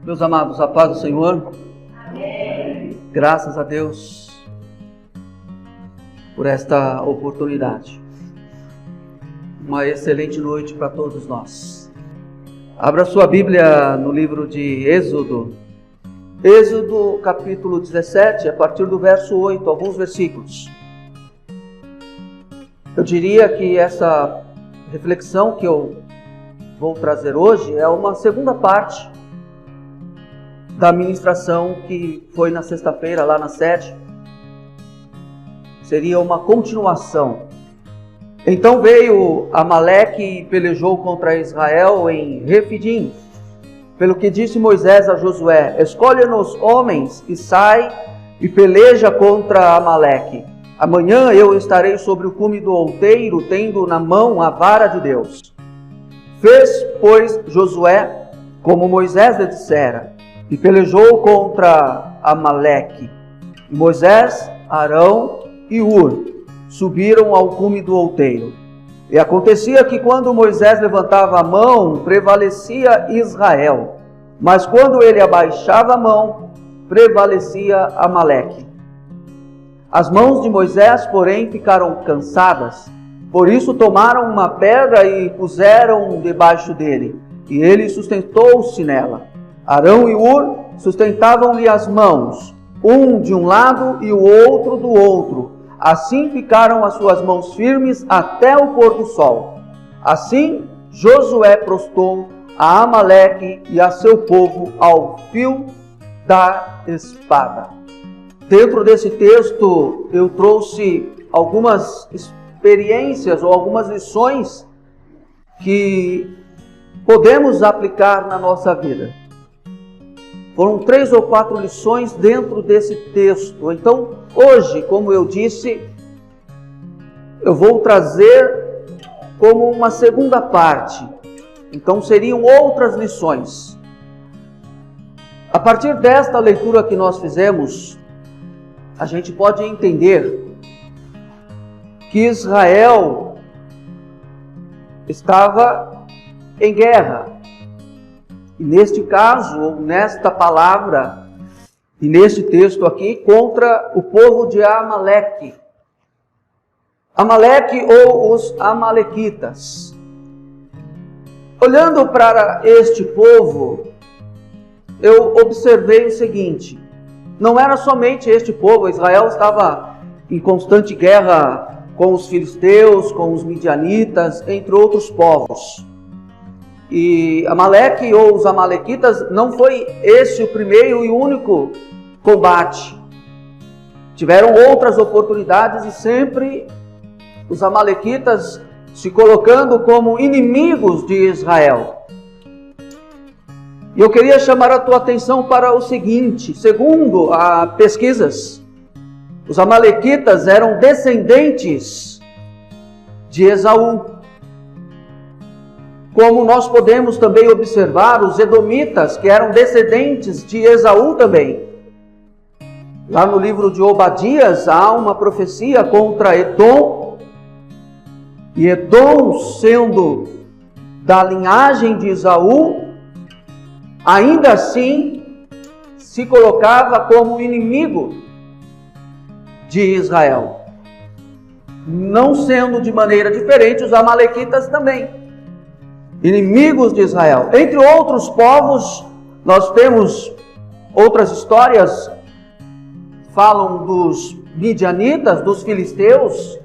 Meus amados, a paz do Senhor. Amém. Graças a Deus por esta oportunidade. Uma excelente noite para todos nós. Abra sua Bíblia no livro de Êxodo. Êxodo capítulo 17, a partir do verso 8, alguns versículos. Eu diria que essa reflexão que eu vou trazer hoje é uma segunda parte da ministração que foi na sexta-feira, lá na sede. Seria uma continuação. Então veio Amaleque e pelejou contra Israel em Refidim. Pelo que disse Moisés a Josué: escolhe-nos homens e sai e peleja contra Amaleque. Amanhã eu estarei sobre o cume do outeiro, tendo na mão a vara de Deus. Fez, pois, Josué como Moisés lhe dissera, e pelejou contra Amaleque. E Moisés, Arão e Hur subiram ao cume do outeiro. E acontecia que quando Moisés levantava a mão, prevalecia Israel. Mas quando ele abaixava a mão, prevalecia Amaleque. As mãos de Moisés, porém, ficaram cansadas. Por isso tomaram uma pedra e puseram debaixo dele. E ele sustentou-se nela. Arão e Hur sustentavam-lhe as mãos, um de um lado e o outro do outro. Assim ficaram as suas mãos firmes até o pôr do sol. Assim Josué prostrou a Amaleque e a seu povo ao fio da espada. Dentro desse texto eu trouxe algumas experiências ou algumas lições que podemos aplicar na nossa vida. Foram 3 ou 4 lições dentro desse texto. Então, hoje, como eu disse, eu vou trazer como uma segunda parte. Então, seriam outras lições. A partir desta leitura que nós fizemos, a gente pode entender que Israel estava em guerra. E neste caso, ou nesta palavra, e neste texto aqui, contra o povo de Amaleque. Amaleque ou os amalequitas. Olhando para este povo, eu observei o seguinte: não era somente este povo. Israel estava em constante guerra com os filisteus, com os midianitas, entre outros povos. E Amaleque ou os amalequitas não foi esse o primeiro e único combate. Tiveram outras oportunidades e sempre os amalequitas se colocando como inimigos de Israel. E eu queria chamar a tua atenção para o seguinte: segundo as pesquisas, os amalequitas eram descendentes de Esaú. Como nós podemos também observar os edomitas, que eram descendentes de Esaú também. Lá no livro de Obadias há uma profecia contra Edom. E Edom, sendo da linhagem de Esaú, ainda assim se colocava como inimigo de Israel. Não sendo de maneira diferente os amalequitas também, inimigos de Israel. Entre outros povos, nós temos outras histórias, falam dos midianitas, dos filisteus,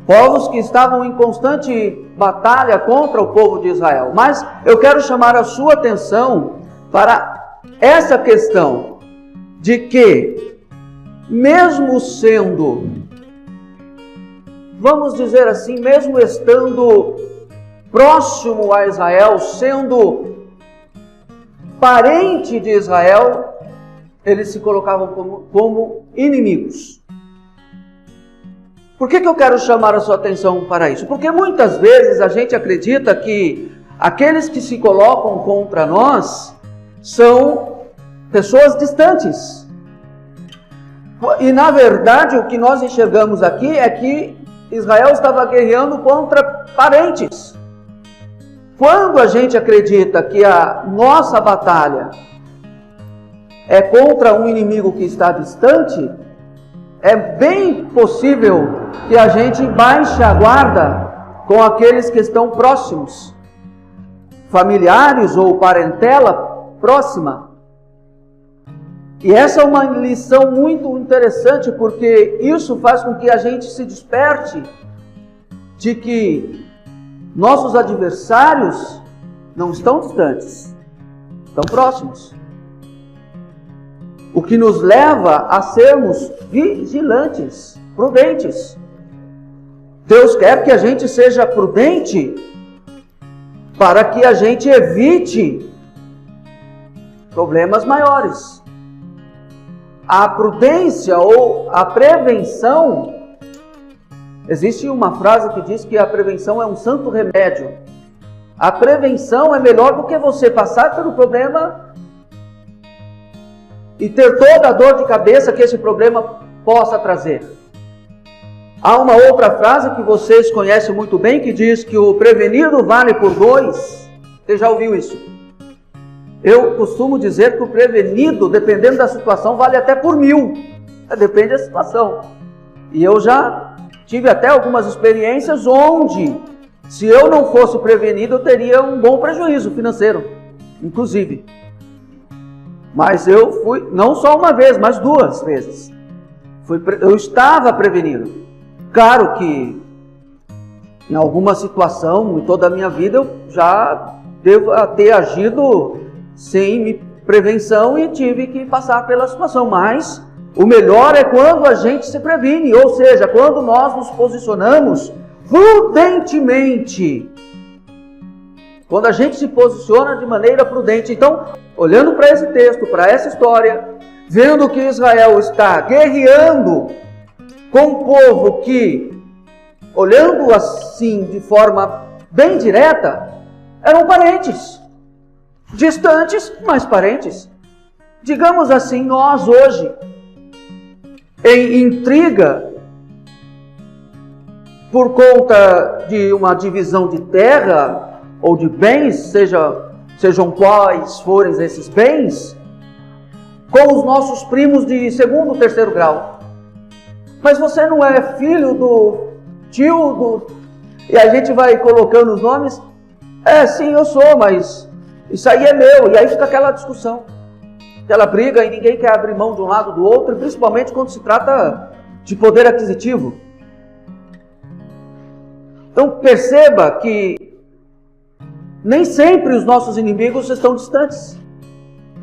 povos que estavam em constante batalha contra o povo de Israel. Mas eu quero chamar a sua atenção para essa questão de que, mesmo sendo, vamos dizer assim, mesmo estando próximo a Israel, sendo parente de Israel, eles se colocavam como inimigos. Por que eu quero chamar a sua atenção para isso? Porque muitas vezes a gente acredita que aqueles que se colocam contra nós são pessoas distantes. E na verdade o que nós enxergamos aqui é que Israel estava guerreando contra parentes. quando a gente acredita que a nossa batalha é contra um inimigo que está distante, é bem possível que a gente baixe a guarda com aqueles que estão próximos, familiares ou parentela próxima. E essa é uma lição muito interessante, porque isso faz com que a gente se desperte de que nossos adversários não estão distantes, estão próximos. O que nos leva a sermos vigilantes, prudentes. Deus quer que a gente seja prudente para que a gente evite problemas maiores. A prudência ou a prevenção, existe uma frase que diz que a prevenção é um santo remédio. A prevenção é melhor do que você passar pelo problema e ter toda a dor de cabeça que esse problema possa trazer. Há uma outra frase que vocês conhecem muito bem, que diz que o prevenido vale por 2. Você já ouviu isso? Eu costumo dizer que o prevenido, dependendo da situação, vale até por 1000. Depende da situação. E eu já tive até algumas experiências onde, se eu não fosse prevenido, eu teria um bom prejuízo financeiro, inclusive. Mas eu fui, não só uma vez, mas 2 vezes. Eu estava prevenido. Claro que, em alguma situação, em toda a minha vida, eu já devo ter agido sem prevenção e tive que passar pela situação. Mas o melhor é quando a gente se previne, ou seja, quando nós nos posicionamos prudentemente. Quando a gente se posiciona de maneira prudente. Então, olhando para esse texto, para essa história, vendo que Israel está guerreando com um povo que, olhando assim de forma bem direta, eram parentes. Distantes, mas parentes. Digamos assim, nós hoje, em intriga, por conta de uma divisão de terra ou de bens, sejam quais forem esses bens, com os nossos primos de 2º, 3º grau. Mas você não é filho do tio do... E a gente vai colocando os nomes. Sim, eu sou, mas isso aí é meu. E aí fica aquela discussão, aquela briga, e ninguém quer abrir mão de um lado do outro, principalmente quando se trata de poder aquisitivo. Então perceba que nem sempre os nossos inimigos estão distantes.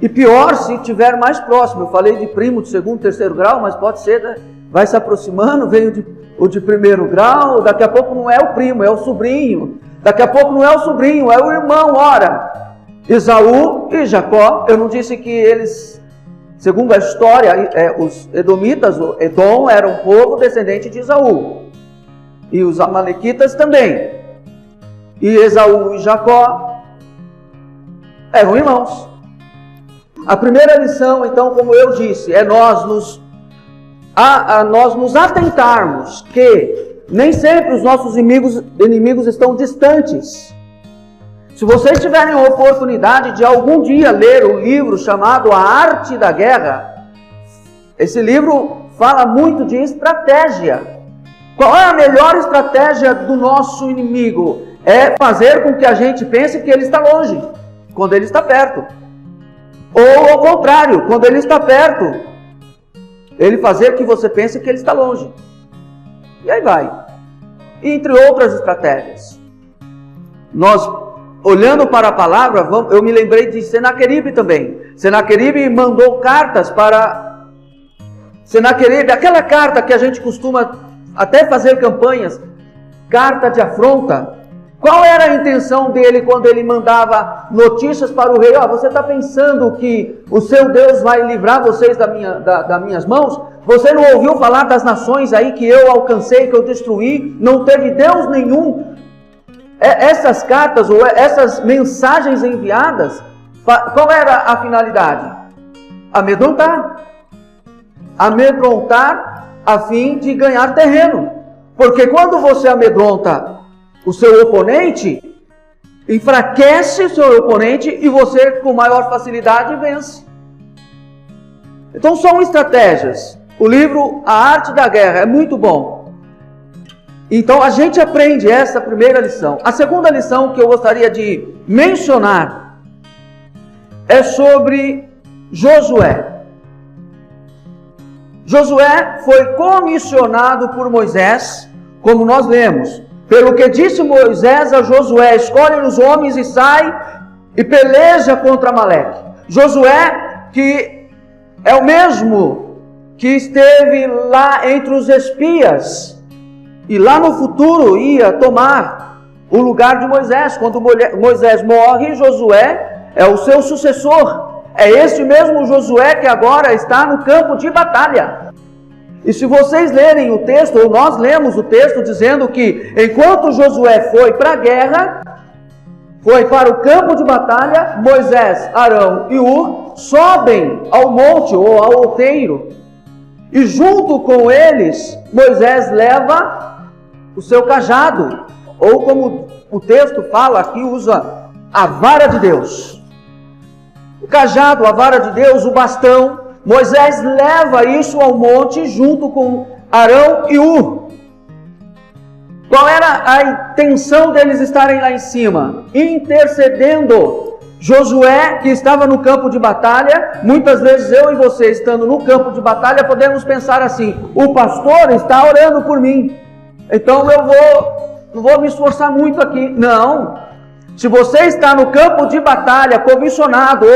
E pior se estiver mais próximo. Eu falei de primo de 2º, 3º grau, mas pode ser, né? Vai se aproximando, veio o de 1º grau, daqui a pouco não é o primo, é o sobrinho. Daqui a pouco não é o sobrinho, é o irmão. Ora, Esaú e Jacó, eu não disse que eles, segundo a história, os edomitas, o Edom era um povo descendente de Esaú. E os amalequitas também. E Esaú e Jacó eram irmãos. A primeira lição, então, como eu disse, é nós nos atentarmos que nem sempre os nossos inimigos estão distantes. Se vocês tiverem a oportunidade de algum dia ler o livro chamado A Arte da Guerra, esse livro fala muito de estratégia. Qual é a melhor estratégia do nosso inimigo? É fazer com que a gente pense que ele está longe, quando ele está perto. Ou ao contrário, quando ele está perto, ele fazer que você pense que ele está longe. E aí vai. Entre outras estratégias. Nós, olhando para a palavra, eu me lembrei de Senaqueribe também. Senaqueribe mandou cartas para Senaqueribe, aquela carta que a gente costuma até fazer campanhas, carta de afronta. Qual era a intenção dele quando ele mandava notícias para o rei? Você está pensando que o seu Deus vai livrar vocês das minhas mãos? Você não ouviu falar das nações aí que eu alcancei, que eu destruí? Não teve Deus nenhum? Essas cartas ou essas mensagens enviadas, qual era a finalidade? Amedrontar. Amedrontar a fim de ganhar terreno. Porque quando você amedronta o seu oponente, enfraquece seu oponente e você com maior facilidade vence. Então são estratégias. O livro A Arte da Guerra é muito bom. Então a gente aprende essa primeira lição. A segunda lição que eu gostaria de mencionar é sobre Josué. Josué foi comissionado por Moisés, como nós lemos. Pelo que disse Moisés a Josué: escolhe os homens e sai e peleja contra Amaleque. Josué, que é o mesmo que esteve lá entre os espias e lá no futuro ia tomar o lugar de Moisés. Quando Moisés morre, Josué é o seu sucessor. É esse mesmo Josué que agora está no campo de batalha. E se vocês lerem o texto, ou nós lemos o texto dizendo que enquanto Josué foi para a guerra, foi para o campo de batalha, Moisés, Arão e Hur sobem ao monte ou ao outeiro. E junto com eles, Moisés leva o seu cajado, ou como o texto fala aqui, usa a vara de Deus. O cajado, a vara de Deus, o bastão. Moisés leva isso ao monte junto com Arão e Hur. Qual era a intenção deles estarem lá em cima? Intercedendo. Josué, que estava no campo de batalha, muitas vezes eu e você estando no campo de batalha, podemos pensar assim: o pastor está orando por mim, então eu não vou me esforçar muito aqui. Não. Se você está no campo de batalha, comissionado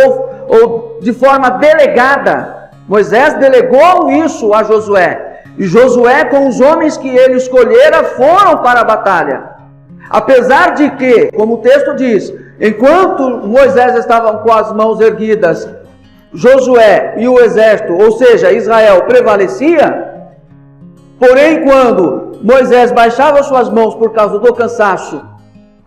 ou de forma delegada, Moisés delegou isso a Josué. E Josué, com os homens que ele escolhera, foram para a batalha. Apesar de que, como o texto diz, enquanto Moisés estava com as mãos erguidas, Josué e o exército, ou seja, Israel, prevalecia. Porém, quando Moisés baixava suas mãos por causa do cansaço,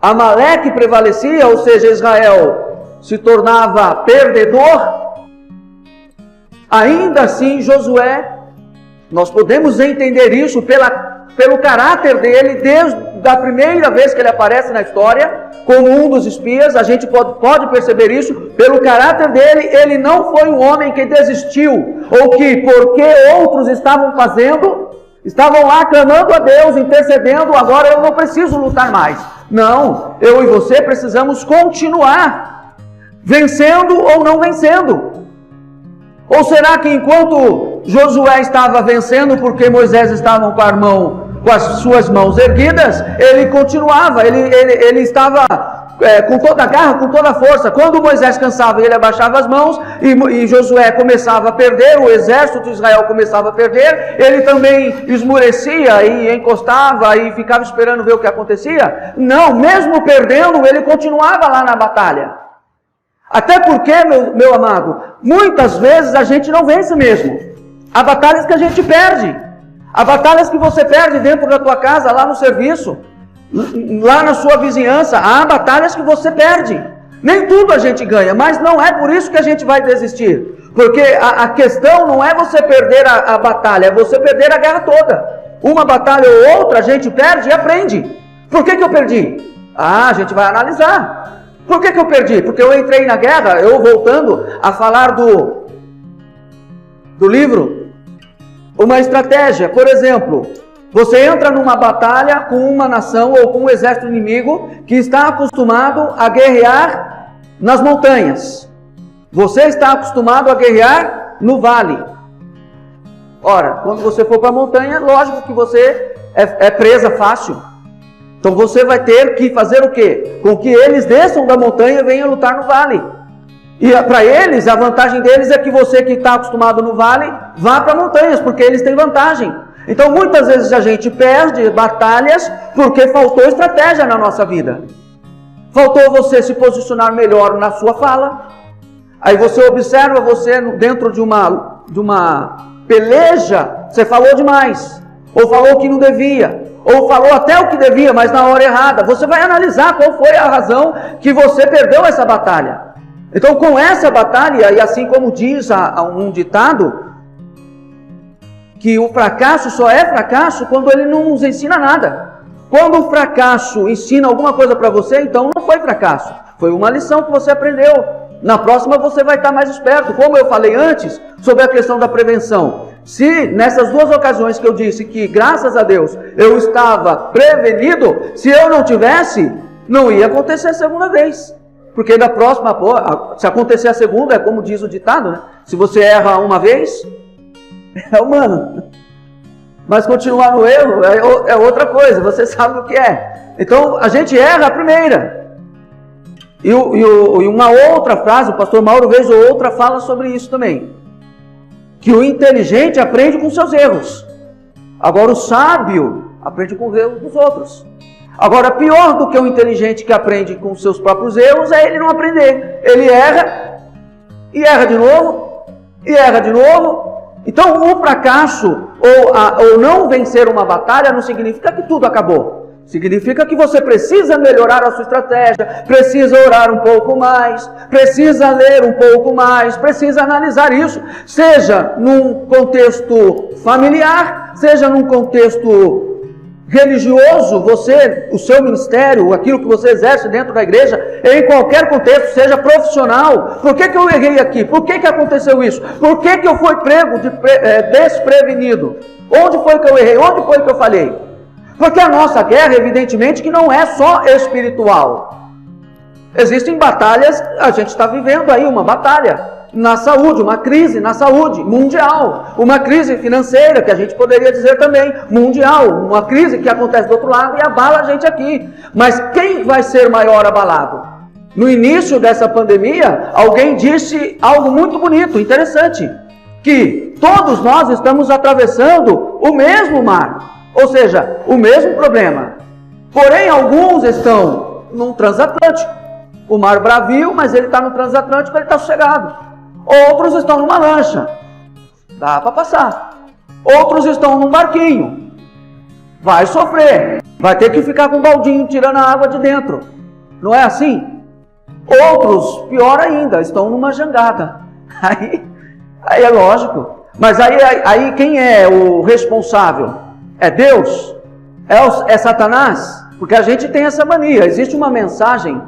Amaleque prevalecia, ou seja, Israel se tornava perdedor. Ainda assim, Josué, nós podemos entender isso pelo caráter dele, desde a primeira vez que ele aparece na história, como um dos espias, a gente pode perceber isso, pelo caráter dele. Ele não foi um homem que desistiu, ou que, porque outros estavam fazendo, estavam lá clamando a Deus, intercedendo, agora eu não preciso lutar mais. Não, eu e você precisamos continuar, vencendo ou não vencendo. Ou será que enquanto Josué estava vencendo, porque Moisés estava com as suas mãos erguidas, ele continuava, ele estava com toda a garra, com toda a força. Quando Moisés cansava, ele abaixava as mãos e Josué começava a perder, o exército de Israel começava a perder, ele também esmurecia e encostava e ficava esperando ver o que acontecia? Não, mesmo perdendo, ele continuava lá na batalha. Até porque, meu amado, muitas vezes a gente não vence mesmo. Há batalhas que a gente perde. Há batalhas que você perde dentro da tua casa, lá no serviço, lá na sua vizinhança. Há batalhas que você perde. Nem tudo a gente ganha, mas não é por isso que a gente vai desistir. Porque a questão não é você perder a batalha, é você perder a guerra toda. Uma batalha ou outra a gente perde e aprende. Por que eu perdi? A gente vai analisar. Por que eu perdi? Porque eu entrei na guerra, eu voltando a falar do livro, uma estratégia. Por exemplo, você entra numa batalha com uma nação ou com um exército inimigo que está acostumado a guerrear nas montanhas. Você está acostumado a guerrear no vale. Ora, quando você for para a montanha, lógico que você é presa fácil. Então você vai ter que fazer o quê? Com que eles desçam da montanha e venham lutar no vale. E para eles, a vantagem deles é que você que está acostumado no vale, vá para montanhas, porque eles têm vantagem. Então muitas vezes a gente perde batalhas porque faltou estratégia na nossa vida. Faltou você se posicionar melhor na sua fala. Aí você observa você dentro de uma peleja, você falou demais. Ou falou o que não devia. Ou falou até o que devia, mas na hora errada. Você vai analisar qual foi a razão que você perdeu essa batalha. Então, com essa batalha, e assim como diz um ditado, que o fracasso só é fracasso quando ele não nos ensina nada. Quando o fracasso ensina alguma coisa para você, então não foi fracasso. Foi uma lição que você aprendeu. Na próxima você vai estar mais esperto. Como eu falei antes sobre a questão da prevenção. Se nessas duas ocasiões que eu disse que, graças a Deus, eu estava prevenido, se eu não tivesse, não ia acontecer a segunda vez. Porque da próxima, se acontecer a segunda, é como diz o ditado, né? Se você erra uma vez, é humano. Mas continuar no erro é outra coisa, você sabe o que é. Então, a gente erra a primeira. E uma outra frase, o pastor Mauro, vez ou outra, fala sobre isso também. Que o inteligente aprende com seus erros. Agora, o sábio aprende com os erros dos outros. Agora, pior do que o inteligente que aprende com os seus próprios erros é ele não aprender. Ele erra, e erra de novo, e erra de novo. Então, o fracasso ou não vencer uma batalha não significa que tudo acabou. Significa que você precisa melhorar a sua estratégia, precisa orar um pouco mais, precisa ler um pouco mais, precisa analisar isso, seja num contexto familiar, seja num contexto religioso, o seu ministério, aquilo que você exerce dentro da igreja, em qualquer contexto, seja profissional. Por que eu errei aqui? Por que aconteceu isso? Por que eu fui pego desprevenido? Onde foi que eu errei? Onde foi que eu falhei? Porque a nossa guerra, evidentemente, que não é só espiritual. Existem batalhas, a gente está vivendo aí uma batalha na saúde, uma crise na saúde mundial, uma crise financeira, que a gente poderia dizer também mundial, uma crise que acontece do outro lado e abala a gente aqui. Mas quem vai ser maior abalado? No início dessa pandemia, alguém disse algo muito bonito, interessante, que todos nós estamos atravessando o mesmo mar, ou seja, o mesmo problema. Porém, alguns estão num transatlântico, o mar bravio, mas ele está no transatlântico, ele está sossegado. Outros estão numa lancha, dá para passar. Outros estão num barquinho, vai sofrer, vai ter que ficar com um baldinho tirando a água de dentro. Não é assim? Outros, pior ainda, estão numa jangada. Aí é lógico. Mas aí quem é o responsável? É Deus? É Satanás? Porque a gente tem essa mania. Existe uma mensagem,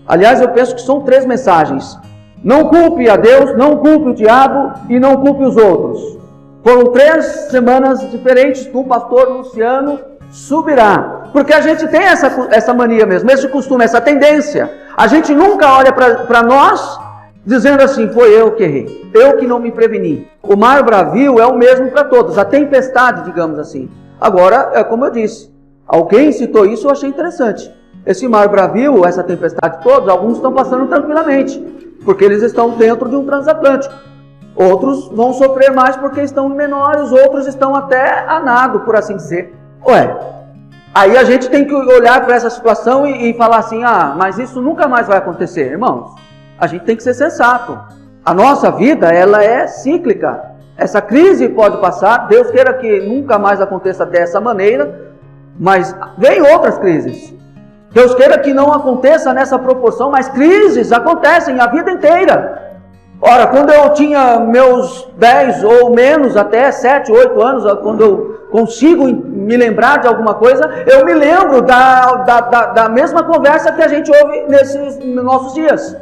aliás, eu penso que são 3 mensagens. Não culpe a Deus, não culpe o diabo e não culpe os outros. Foram 3 semanas diferentes do pastor Luciano Subirá. Porque a gente tem essa mania mesmo, esse costume, essa tendência. A gente nunca olha para nós dizendo assim, foi eu que errei, eu que não me preveni. O mar bravio é o mesmo para todos, a tempestade, digamos assim. Agora, é como eu disse, alguém citou isso, eu achei interessante. Esse mar bravio, essa tempestade todos, alguns estão passando tranquilamente, porque eles estão dentro de um transatlântico. Outros vão sofrer mais porque estão menores, outros estão até a nado, por assim dizer. Aí a gente tem que olhar para essa situação e falar assim, mas isso nunca mais vai acontecer. Irmãos, a gente tem que ser sensato. A nossa vida, ela é cíclica. Essa crise pode passar, Deus queira que nunca mais aconteça dessa maneira, mas vem outras crises. Deus queira que não aconteça nessa proporção, mas crises acontecem a vida inteira. Ora, quando eu tinha meus 10 ou menos, até 7, 8 anos, quando eu consigo me lembrar de alguma coisa, eu me lembro da mesma conversa que a gente ouve nesses nossos dias.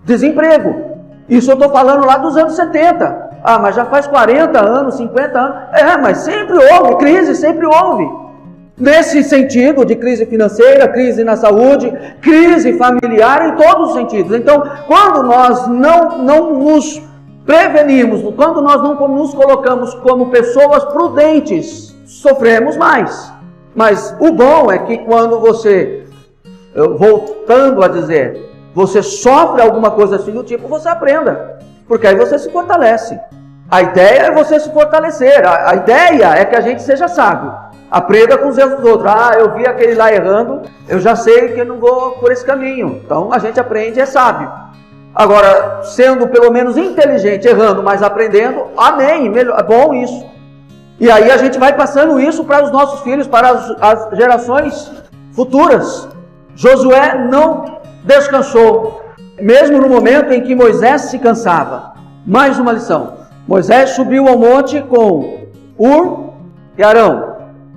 Desemprego. Isso eu estou falando lá dos anos 70. Mas já faz 40 anos, 50 anos. Mas sempre houve crise, sempre houve. Nesse sentido de crise financeira, crise na saúde, crise familiar, em todos os sentidos. Então, quando nós não nos prevenimos, quando nós não nos colocamos como pessoas prudentes, sofremos mais. Mas o bom é que quando você, voltando a dizer, você sofre alguma coisa assim do tipo, você aprenda, porque aí você se fortalece. A ideia é você se fortalecer, a ideia é que a gente seja sábio. Aprenda com os erros dos outros. Eu vi aquele lá errando, eu já sei que eu não vou por esse caminho. Então a gente aprende e é sábio. Agora, sendo pelo menos inteligente, errando, mas aprendendo, amém, é bom isso. E aí a gente vai passando isso para os nossos filhos, para as gerações futuras. Josué não descansou, mesmo no momento em que Moisés se cansava. Mais uma lição. Moisés subiu ao monte com Hur e Arão.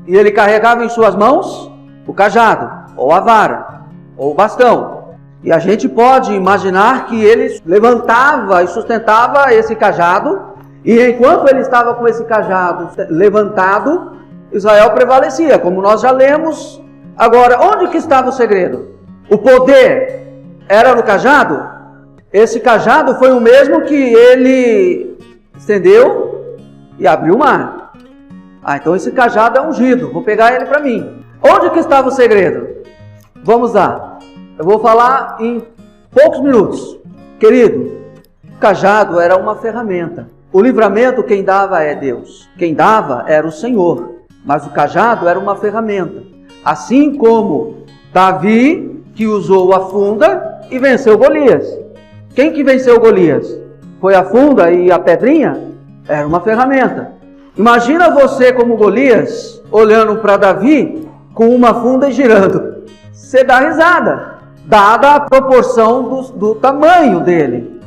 E ele carregava em suas mãos o cajado, ou a vara, ou o bastão. E a gente pode imaginar que ele levantava e sustentava esse cajado, e enquanto ele estava com esse cajado levantado, Israel prevalecia, como nós já lemos. Agora, onde que estava o segredo? O poder era no cajado? Esse cajado foi o mesmo que ele estendeu e abriu o mar. Então esse cajado é ungido, vou pegar ele para mim. Onde que estava o segredo? Vamos lá, eu vou falar em poucos minutos. Querido, o cajado era uma ferramenta. O livramento quem dava é Deus, quem dava era o Senhor, mas o cajado era uma ferramenta. Assim como Davi, que usou a funda e venceu Golias. Quem que venceu Golias? Foi a funda e a pedrinha? Era uma ferramenta. Imagina você como Golias, olhando para Davi com uma funda e girando. Você dá risada, dada a proporção do tamanho dele.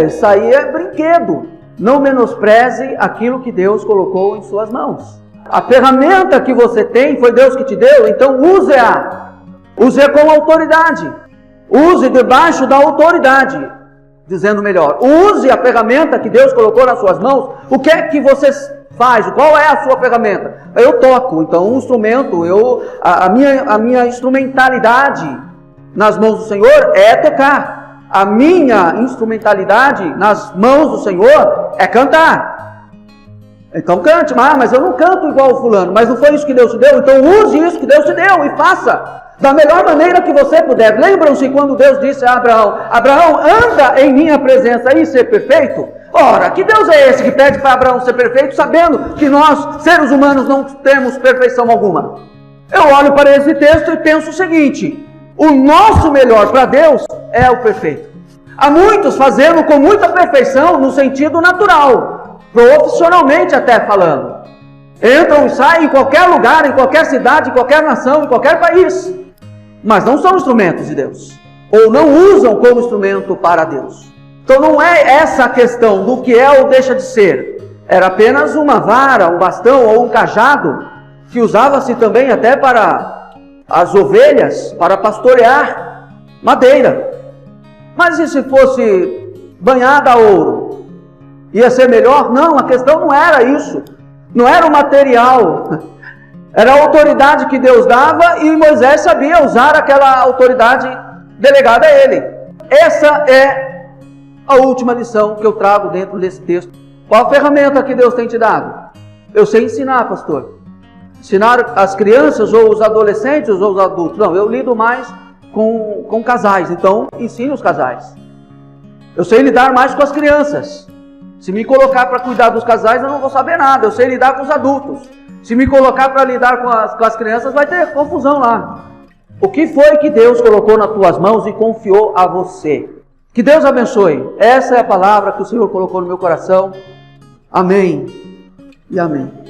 Isso aí é brinquedo. Não menospreze aquilo que Deus colocou em suas mãos. A ferramenta que você tem foi Deus que te deu, então use-a. Use-a com autoridade. Use debaixo da autoridade. Dizendo melhor, use a ferramenta que Deus colocou nas suas mãos. O que é que você faz? Qual é a sua ferramenta? Eu toco, então um instrumento, a minha instrumentalidade nas mãos do Senhor é tocar. A minha instrumentalidade nas mãos do Senhor é cantar. Então cante, mas eu não canto igual o fulano, mas não foi isso que Deus te deu? Então use isso que Deus te deu e faça da melhor maneira que você puder. Lembram-se quando Deus disse a Abraão: Abraão, anda em minha presença e ser perfeito? Ora, que Deus é esse que pede para Abraão ser perfeito, sabendo que nós, seres humanos, não temos perfeição alguma? Eu olho para esse texto e penso o seguinte: o nosso melhor para Deus é o perfeito. Há muitos fazendo com muita perfeição no sentido natural, profissionalmente até falando. Entram e saem em qualquer lugar, em qualquer cidade, em qualquer nação, em qualquer país. Mas não são instrumentos de Deus. Ou não usam como instrumento para Deus. Então não é essa a questão do que é ou deixa de ser. Era apenas uma vara, um bastão ou um cajado, que usava-se também até para as ovelhas, para pastorear madeira. Mas e se fosse banhada a ouro? Ia ser melhor? Não, a questão não era isso. Não era o material. Era a autoridade que Deus dava e Moisés sabia usar aquela autoridade delegada a ele. Essa é a última lição que eu trago dentro desse texto. Qual a ferramenta que Deus tem te dado? Eu sei ensinar, pastor. Ensinar as crianças ou os adolescentes ou os adultos. Não, eu lido mais com casais, então ensine os casais. Eu sei lidar mais com as crianças. Se me colocar para cuidar dos casais, eu não vou saber nada. Eu sei lidar com os adultos. Se me colocar para lidar com as crianças, vai ter confusão lá. O que foi que Deus colocou nas tuas mãos e confiou a você? Que Deus abençoe. Essa é a palavra que o Senhor colocou no meu coração. Amém e amém.